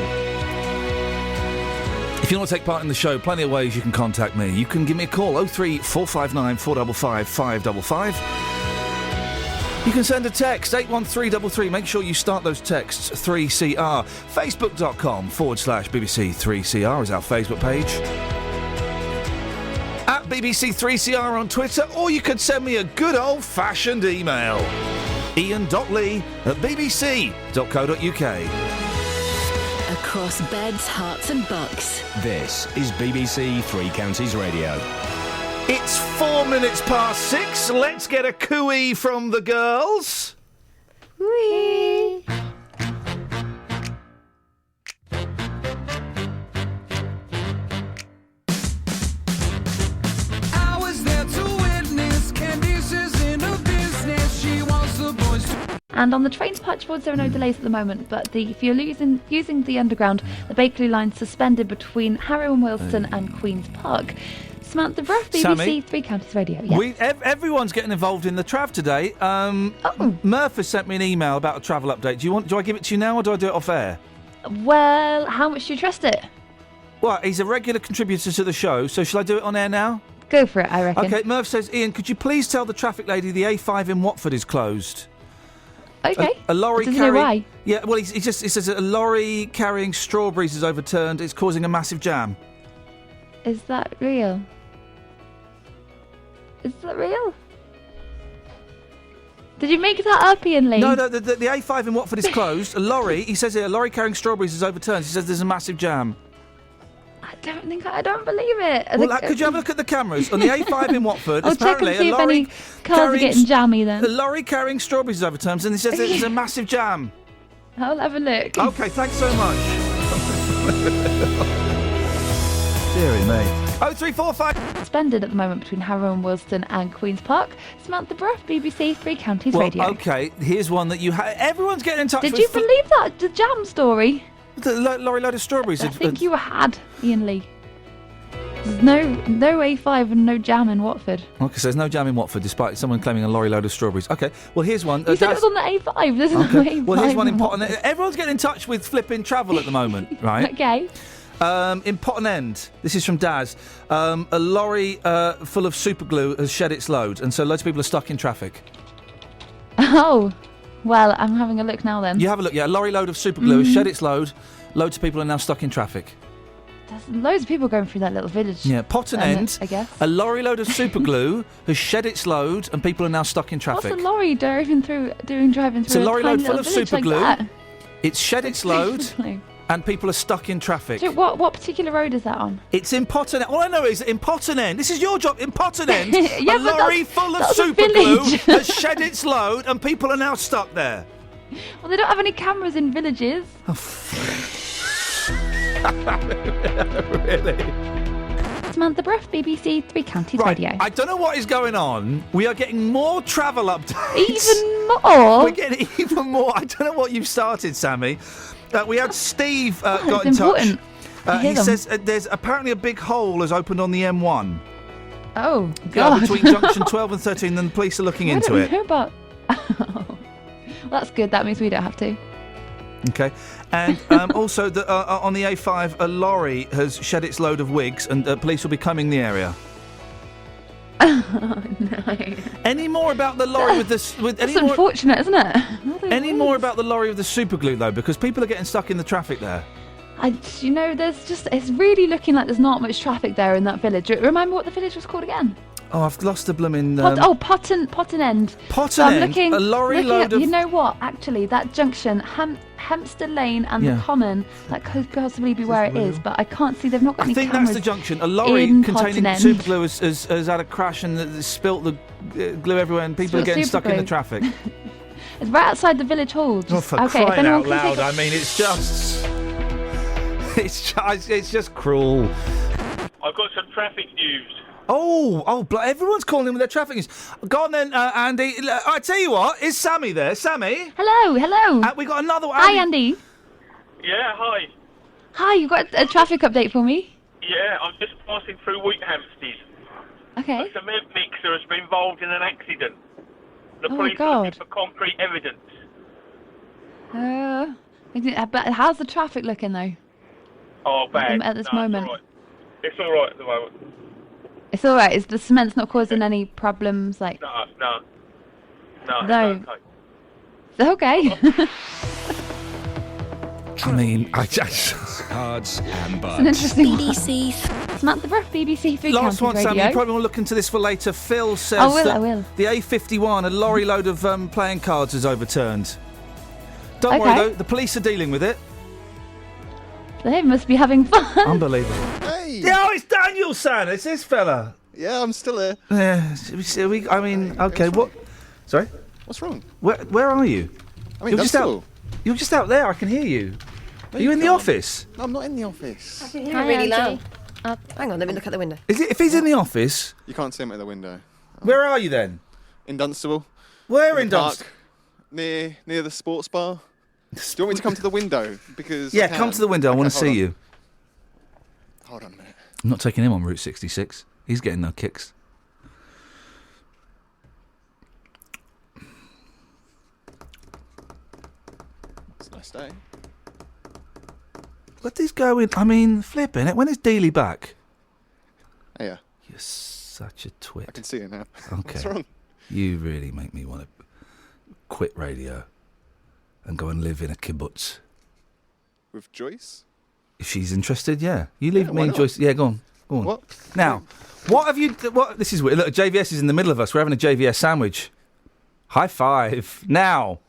If you want to take part in the show, plenty of ways you can contact me. You can give me a call, 03459 455 555. You can send a text, 81333. Make sure you start those texts 3CR. Facebook.com/BBC3CR is our Facebook page. At BBC3CR on Twitter, or you could send me a good old-fashioned email. ian.lee@bbc.co.uk. Across beds, hearts and bucks. This is BBC Three Counties Radio. It's 4 minutes past 6. Let's get a cooey from the girls. Whee! I was there to witness Candice's inner business. She wants the boys to... And on the trains patch boards, there are no delays at the moment, but if you're using the Underground, the Bakerloo line suspended between Harrow and Wilston and Queen's Park. Samantha Bruff, BBC Sammy, Three Counties Radio. Yes. Everyone's getting involved in the trav today. Murph has sent me an email about a travel update. Do I give it to you now, or do I do it off air? Well, how much do you trust it? Well, he's a regular contributor to the show, so shall I do it on air now? Go for it, I reckon. Okay, Murph says, Ian, could you please tell the traffic lady the A5 in Watford is closed? Okay. A lorry Does he know why? Yeah, well, he says a lorry carrying strawberries is overturned. It's causing a massive jam. Is that real? Is that real? Did you make that up, Ian Lee? No, the A5 in Watford is closed. A lorry, he says here, a lorry carrying strawberries is overturned. He says there's a massive jam. I don't believe it. Well, could you have a look at the cameras? On the A5 in Watford, I'll check and apparently see a if lorry any cars are getting jammy then. A lorry carrying strawberries is overturned, and he says there's a massive jam. I'll have a look. Okay, thanks so much. Deary me. 0345. Suspended at the moment between Harrow and Wilston and Queen's Park. Samantha Bruff, BBC Three Counties Well, Radio. okay, here's one that everyone's getting in touch with. Did you believe that? The jam story? The lorry load of strawberries. I think you had, Ian Lee. There's no A5 and no jam in Watford. Okay, so there's no jam in Watford, despite someone claiming a lorry load of strawberries. Okay, well, here's one. You said it was on the A5. There's no A5. Well, here's one in Potton. Everyone's getting in touch with flipping travel at the moment, right? Okay. In Potton End, this is from Daz, a lorry full of superglue has shed its load, and so loads of people are stuck in traffic. Oh, well, I'm having a look now then. You have a look, yeah. A lorry load of superglue has shed its load. Loads of people are now stuck in traffic. There's loads of people going through that little village. Yeah, Potton End, I guess. a lorry load of superglue has shed its load, and people are now stuck in traffic. What's a lorry driving through It's a lorry tiny load full little of village superglue. Like that? It's shed its load, and people are stuck in traffic. So what particular road is that on? It's in Potton End. All I know is that in Potton End, this is your job, in Potton End, Yeah, a lorry full of that's a superglue village. has shed its load, and people are now stuck there. Well, they don't have any cameras in villages. Really? Samantha Bruff, BBC Three Counties Radio. I don't know what is going on. We are getting more travel updates. Even more? We're getting even more. I don't know what you've started, Sammy. We had Steve got in it's touch. important. I hear He them. says there's apparently a big hole has opened on the M1. Oh, God. Between junction 12 and 13, and the police are looking into I it. don't know about... Well, that's good. That means we don't have to. Okay. And also, on the A5, a lorry has shed its load of wigs, and police will be combing the area. Oh, no. Any more about the lorry with this? That's unfortunate, isn't it? Any more about the lorry with the superglue, though? Because people are getting stuck in the traffic there. It's really looking like there's not much traffic there in that village. Remember what the village was called again? Oh, I've lost the blooming... Potton End. Potton End, Looking, a lorry looking load at, of... You know what? Actually, that junction, Hempstead Lane and Yeah. the Common, that could possibly be where it is, but I can't see. They've not got I any think cameras. that's the junction. A lorry in containing Potton End. superglue has had a crash and spilt the glue everywhere, and people are Spilt getting stuck in the superglue. traffic. It's right outside the village hall. Oh, for okay, if crying anyone out can loud! take I mean, it's just cruel. I've got some traffic news. Everyone's calling in with their traffic news. Go on then, Andy. I tell you what, is Sammy there? Sammy? Hello. We got another one. Hi, Andy. Yeah, hi. Hi, you've got a traffic update for me? Yeah, I'm just passing through Wheathampstead. Okay. A cement mixer has been involved in an accident. The Oh, police are God. looking for concrete evidence. But how's the traffic looking, though? Oh, bad. At this No, moment? It's all right at the moment. It's all right. Is the cement's not causing any problems? Like, No. No. It's okay. it's okay. I mean, I just... Cards and It's an bugs. interesting one. BBC Samantha Bruff, BBC Three Last Counties one, Radio. Sam. You probably want to look into this for later. Phil says I will, that I will. the A51, a lorry load of playing cards, is overturned. Don't Okay. worry, though. The police are dealing with it. They must be having fun. Unbelievable. Hey! Oh, it's Daniel San. It's this fella. Yeah, I'm still here. Yeah. Okay. What? Sorry. What's wrong? Where are you? I mean, You're that's just out. cool. You're just out there. I can hear you. No, Are you in the can't. office? No, I'm not in the office. I can hear it really loud. Hang on, let me look out the window. Is it? If he's in the office, You can't see him at the window. where are you then? In Dunstable. Where in the park, Dunstable? Near the sports bar. Do you want me to come to the window? Because Yeah, I come can. to the window. I Okay, want to hold see on. you. Hold on a minute. I'm not taking him on Route 66. He's getting no kicks. It's a nice day. What is going? I mean, flipping it. When is Dealey back? Hey, yeah. You're such a twit. I can see it now. Okay. What's wrong? You really make me want to quit radio and go and live in a kibbutz. With Joyce? If she's interested, yeah. You leave Yeah, me why and not? Joyce. Yeah, go on. Go on. What? Now, what have you... What? This is weird. Look, JVS is in the middle of us. We're having a JVS sandwich. High five. Now,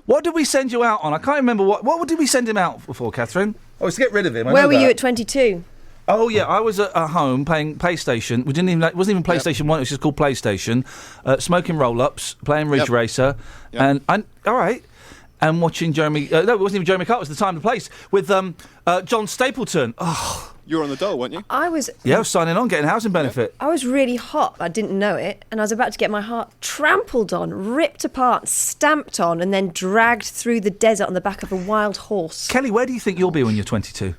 what did we send you out on? I can't remember what did we send him out for, Catherine? Oh, it's to get rid of him. I Where know were you that. at 22? Oh yeah, I was at home playing PlayStation. We didn't even. It wasn't even PlayStation 1. It was just called PlayStation. Smoking roll-ups, playing Ridge Racer, and all right, and watching Jeremy. No, it wasn't even Jeremy Carter. It was The Time and Place with John Stapleton. Oh, you were on the dole, weren't you? I was signing on, getting housing benefit. I was really hot. I didn't know it, and I was about to get my heart trampled on, ripped apart, stamped on, and then dragged through the desert on the back of a wild horse. Kelly, where do you think you'll be when you're 22?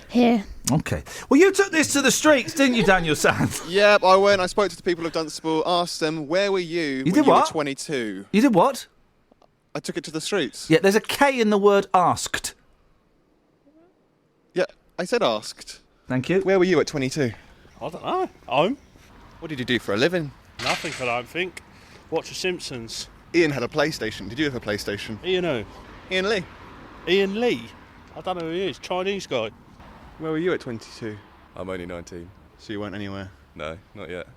Here. Okay. Well, you took this to the streets, didn't you, Daniel Sands? Yep, I went. I spoke to the people of Dunstable, asked them, where were you when did you what? were 22? You did what? I took it to the streets. Yeah, there's a K in the word asked. Yeah, I said asked. Thank you. Where were you at 22? I don't know. Home. What did you do for a living? Nothing, I don't think. Watch The Simpsons. Ian had a PlayStation. Did you have a PlayStation? Ian who? Ian Lee. Ian Lee? I don't know who he is. Chinese guy. Where were you at 22? I'm only 19. So you weren't anywhere? No, not yet.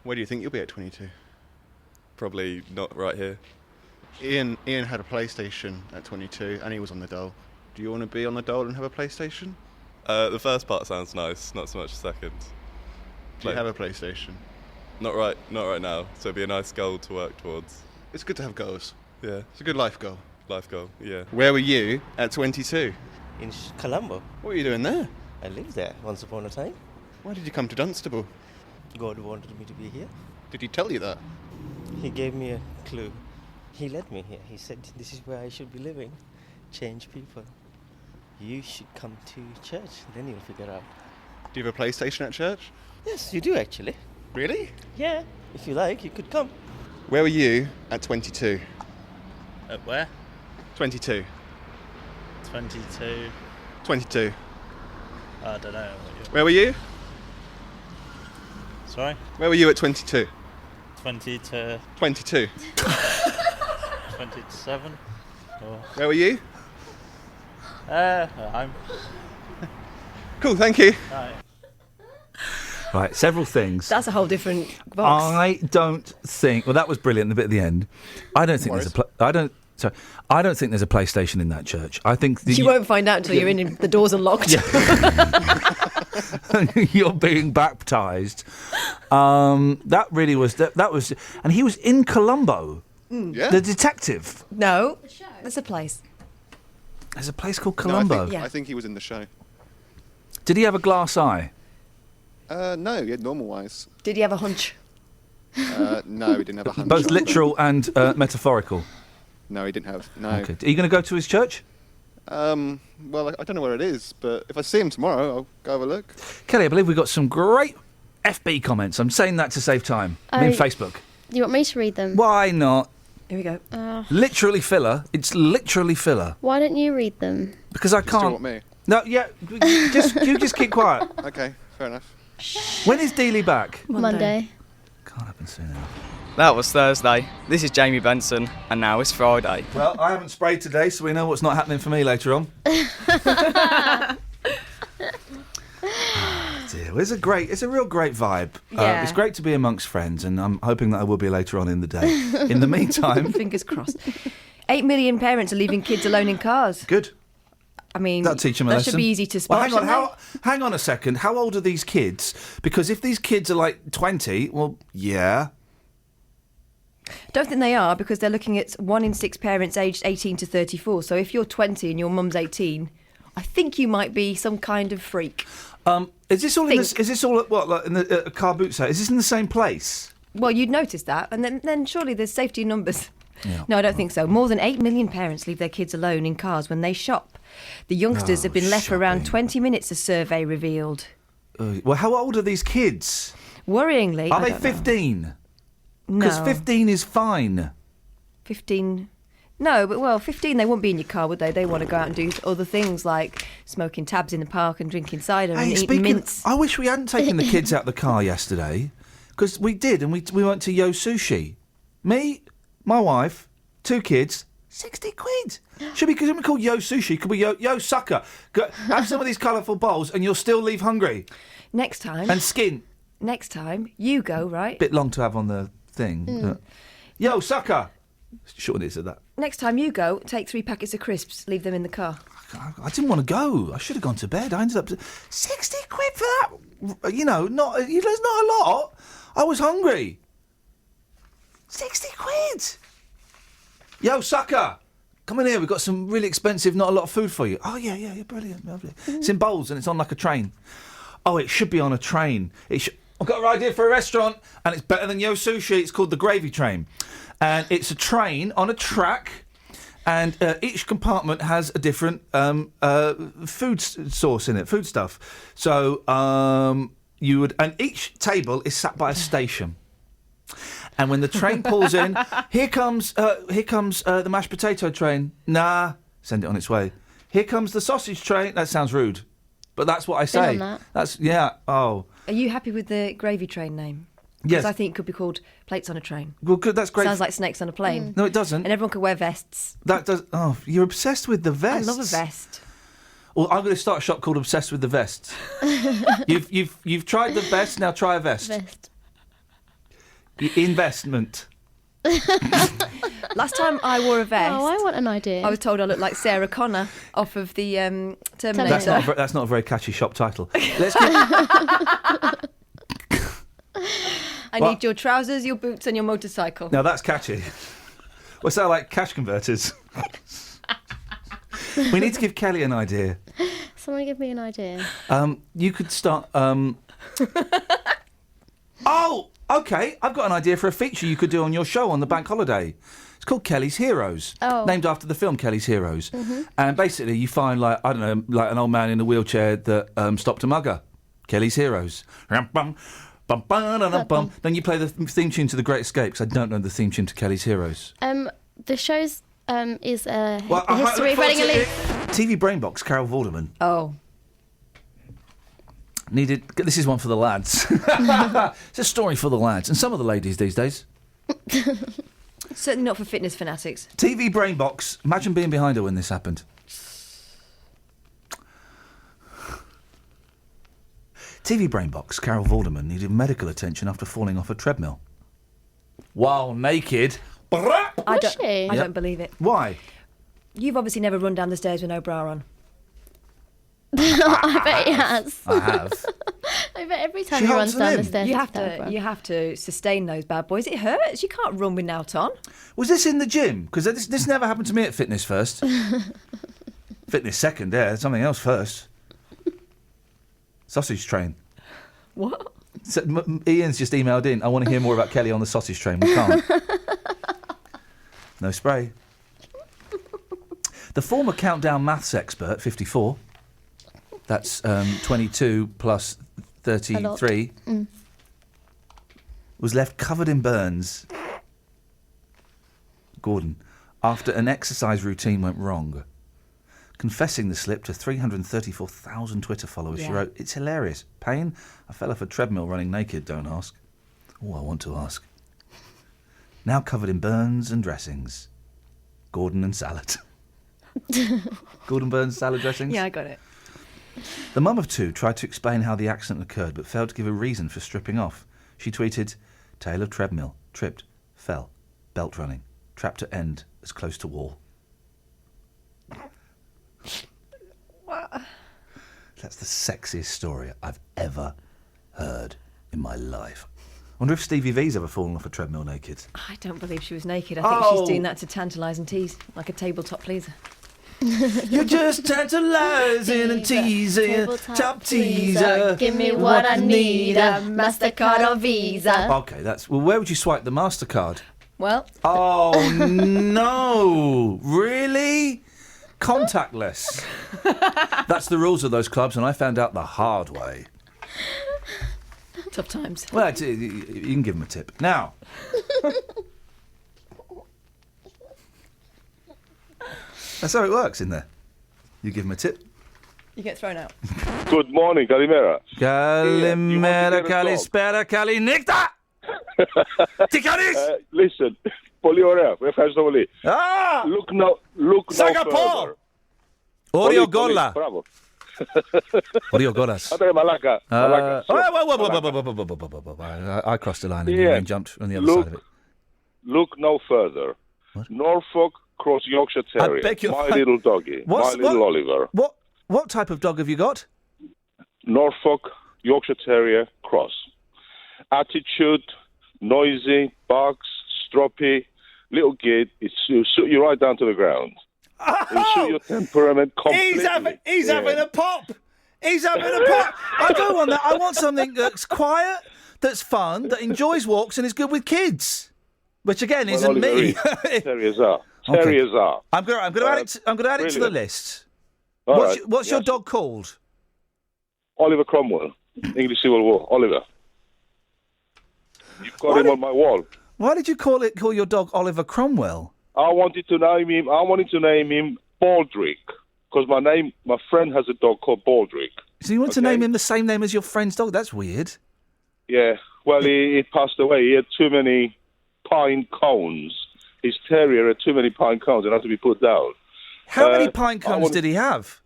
Where do you think you'll be at 22? Probably not right here. Ian had a PlayStation at 22 and he was on the dole. Do you want to be on the dole and have a PlayStation? The first part sounds nice, not so much the second. Do you have a PlayStation? Not right now. So it'd be a nice goal to work towards. It's good to have goals. Yeah. It's a good life goal. Life goal, yeah. Where were you at 22? In Colombo. What were you doing there? I lived there once upon a time. Why did you come to Dunstable? God wanted me to be here. Did he tell you that? He gave me a clue. He led me here. He said, this is where I should be living. Change people. You should come to church, then you'll figure out. Do you have a PlayStation at church? Yes, you do actually. Really? Yeah. If you like, you could come. Where were you at 22? At where? 22. 22. 22. I don't know. Where were you? Sorry? Where were you at 22? 22. 22. 27. Or... Where were you? I'm. Cool, thank you. Right. Right, several things. That's a whole different box. I don't think. Well, that was brilliant. The bit at the end. I don't think there's a. I don't think there's a PlayStation in that church. I think You won't find out until you're in and the doors are locked. You're being baptised. That really was. That was. And he was in Colombo. Yeah. The detective. No, there's a place. There's a place called Colombo. No, I think he was in the show. Did he have a glass eye? No, he had normal eyes. Did he have a hunch? No, he didn't have a hunch. Both literal and metaphorical. No, he didn't have. No. Okay. Are you going to go to his church? Well, I don't know where it is, but if I see him tomorrow, I'll go have a look. Kelly, I believe we've got some great FB comments. I'm saying that to save time. I mean, Facebook. Do you want me to read them? Why not? Here we go. Literally filler. It's literally filler. Why don't you read them? Because I Do you can't. want me? No, yeah. You just keep quiet. Okay, fair enough. When is Dealey back? Monday. Can't happen soon enough. That was Thursday. This is Jamie Benson, and now it's Friday. Well, I haven't sprayed today, so we know what's not happening for me later on. Dear It's a real great vibe. Yeah. It's great to be amongst friends, and I'm hoping that I will be later on in the day. In the meantime, fingers crossed. 8 million parents are leaving kids alone in cars. Good. I mean, That'll teach them a that lesson. should be easy to spot. Well, shouldn't hang on a second. How old are these kids? Because if these kids are like 20, well, yeah. Don't think they are, because they're looking at 1 in 6 parents aged 18 to 34. So if you're 20 and your mum's 18, I think you might be some kind of freak. Is this all like in the car boot sale? Is this in the same place? Well, you'd notice that, and then surely there's safety in numbers. Yeah. No, I don't think so. More than 8 million parents leave their kids alone in cars when they shop. The youngsters have been left for around 20 minutes, a survey revealed. Well, how old are these kids? Worryingly, Are they 15? No. Because 15 is fine. 15... No, but 15, they wouldn't be in your car, would they? They want to go out and do other things like smoking tabs in the park and drinking cider and eating mints. I wish we hadn't taken the kids out the car yesterday, because we did, and we went to Yo Sushi. Me, my wife, 2 kids, 60 quid. Should we call Yo Sushi? Could we Yo Sucker? Have some of these colourful bowls, and you'll still leave hungry. Next time. And skin. Next time, you go, right? Bit long to have on the thing. Yo Sucker. Shorten it to that. Next time you go, take 3 packets of crisps, leave them in the car. I didn't want to go. I should have gone to bed. I ended up 60 quid for that. You know, there's not a lot. I was hungry. 60 quid. Yo, sucker. Come in here. We've got some really expensive, not a lot of food for you. Oh, yeah, brilliant. Lovely. It's in bowls and it's on like a train. Oh, it should be on a train. I've got an idea for a restaurant, and it's better than Yo Sushi. It's called the Gravy Train. And it's a train on a track, and each compartment has a different food source in it, food stuff. So and each table is sat by a station. And when the train pulls in, here comes the mashed potato train. Nah, send it on its way. Here comes the sausage train. That sounds rude, but that's what I say. Been on that. That's Oh. Are you happy with the Gravy Train name? Yes. Because I think it could be called Plates on a Train. Well, good. That's great. Sounds like snakes on a plane. No, it doesn't. And everyone could wear vests. That does. Oh, you're obsessed with the vests. I love a vest. Well, I'm going to start a shop called Obsessed with the Vests. You've tried the vest. Now try a vest. Investment. Last time I wore a vest. Oh, I want an idea. I was told I looked like Sarah Connor off of the Terminator. That's not a very catchy shop title. I need your trousers, your boots, and your motorcycle. Now that's catchy. What's that like? Cash converters. We need to give Kelly an idea. Someone give me an idea. You could start. Oh, okay. I've got an idea for a feature you could do on your show on the bank holiday. It's called Kelly's Heroes. Oh. Named after the film Kelly's Heroes. Mhm. And basically, you find like an old man in a wheelchair that stopped a mugger. Kelly's Heroes. Then you play the theme tune to The Great Escape, because I don't know the theme tune to Kelly's Heroes. The show's is a Well, history of running a league. TV Brainbox, Carol Vorderman. Oh. This is one for the lads. It's a story for the lads. And some of the ladies these days. Certainly not for fitness fanatics. TV Brainbox. Imagine being behind her when this happened. TV Brainbox, Carol Vorderman needed medical attention after falling off a treadmill. While naked. I don't believe it. Why? You've obviously never run down the stairs with no bra on. I bet he has. I have. I bet every time he runs down the stairs. You have to sustain those bad boys. It hurts. You can't run with out on. Was this in the gym? Because this never happened to me at Fitness First. Fitness Second, yeah. Something else first. Sausage train. What? So, Ian's just emailed in. I want to hear more about Kelly on the sausage train. We can't. No spray. The former Countdown maths expert, 54. That's 22 plus 33. Was left covered in burns. Gordon, after an exercise routine went wrong. Confessing the slip to 334,000 Twitter followers, she wrote, "It's hilarious. Pain? I fell off a treadmill running naked, don't ask." Oh, I want to ask. Now covered in burns and dressings. Gordon and salad. Gordon Burns salad dressings? Yeah, I got it. The mum of two tried to explain how the accident occurred, but failed to give a reason for stripping off. She tweeted, "Tale of treadmill, tripped, fell, belt running, trapped at end as close to wall." What? That's the sexiest story I've ever heard in my life. I wonder if Stevie V's ever fallen off a treadmill naked. I don't believe she was naked. I think she's doing that to tantalise and tease, like a tabletop pleaser. You're just tantalising and teasing, top teaser. Give me what I need, a MasterCard or Visa. Okay, well, where would you swipe the MasterCard? Well. Oh, no. Really? Contactless. That's the rules of those clubs, and I found out the hard way. Tough times. Well, you can give them a tip. Now. That's how it works in there. You give them a tip. You get thrown out. Good morning, Kalimera. Kalimera, Kalispera, Kalinikta! Tikaris! Listen, πολύ ωραία. Ευχαριστώ πολύ. Look no further. Oriogola. Μπράβο. Oriogolas. Άντε μαλάκα. I crossed the line and you jumped on the other side of it. Look no further. Norfolk Cross Yorkshire Terrier. My little doggy. My little Oliver. What type of dog have you got? Norfolk Yorkshire Terrier Cross. Attitude, noisy, barks, stroppy, little kid. It'll suit you right down to the ground. It'll suit your temperament completely. He's having a pop. He's having a pop. I don't want that. I want something that's quiet, that's fun, that enjoys walks and is good with kids. Which again isn't me. Terriers are. Terriers are. I'm going to add it to the list. What's your dog called? Oliver Cromwell. English Civil War. Oliver. You've got him on my wall. Why did you call your dog Oliver Cromwell? I wanted to name him Baldrick because my friend has a dog called Baldrick. So you want to name him the same name as your friend's dog? That's weird. Yeah. Well, he passed away. He had too many pine cones. His terrier had too many pine cones and had to be put down. How many pine cones did he have?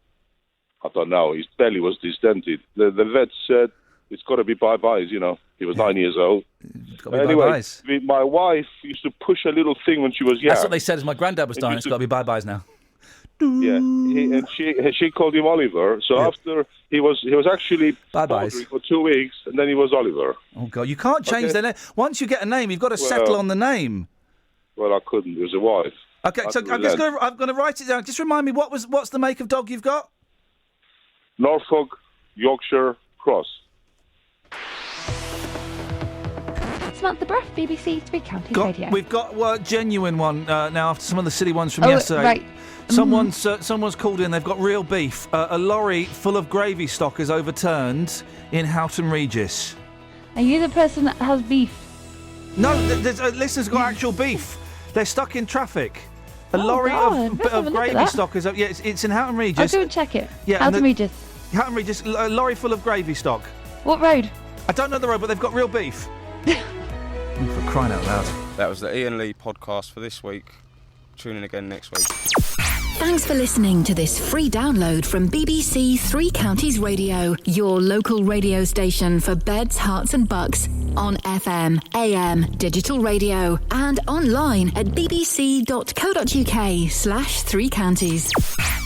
I don't know. His belly was distended. The vet said it's got to be bye-byes, you know. He was 9 years old. Anyway, my wife used to push a little thing when she was young. That's what they said as my granddad was dying. It's got to be bye-byes now. Yeah, and she called him Oliver. So after he was actually bye-byes for 2 weeks, and then he was Oliver. Oh God, you can't change their name. Once you get a name, you've got to settle on the name. Well, I couldn't. It was a wife. Okay, so I'm going to write it down. Just remind me what's the make of dog you've got? Norfolk Yorkshire Cross. Samantha Bruff, BBC Three Counties Radio. We've got a genuine one now after some of the silly ones from yesterday. Right. Someone's called in. They've got real beef. A lorry full of gravy stock is overturned in Houghton Regis. Are you the person that has beef? No, there's a listener's got actual beef. They're stuck in traffic. A lorry of gravy stock is up. Yeah, it's in Houghton Regis. I'll go and check it. Yeah, Houghton Regis. Houghton Regis, a lorry full of gravy stock. What road? I don't know the road, but they've got real beef. For crying out loud. That was the Ian Lee podcast for this week. Tune in again next week. Thanks for listening to this free download from BBC Three Counties Radio, your local radio station for beds, hearts and bucks, on FM, AM, digital radio and online at bbc.co.uk/3counties.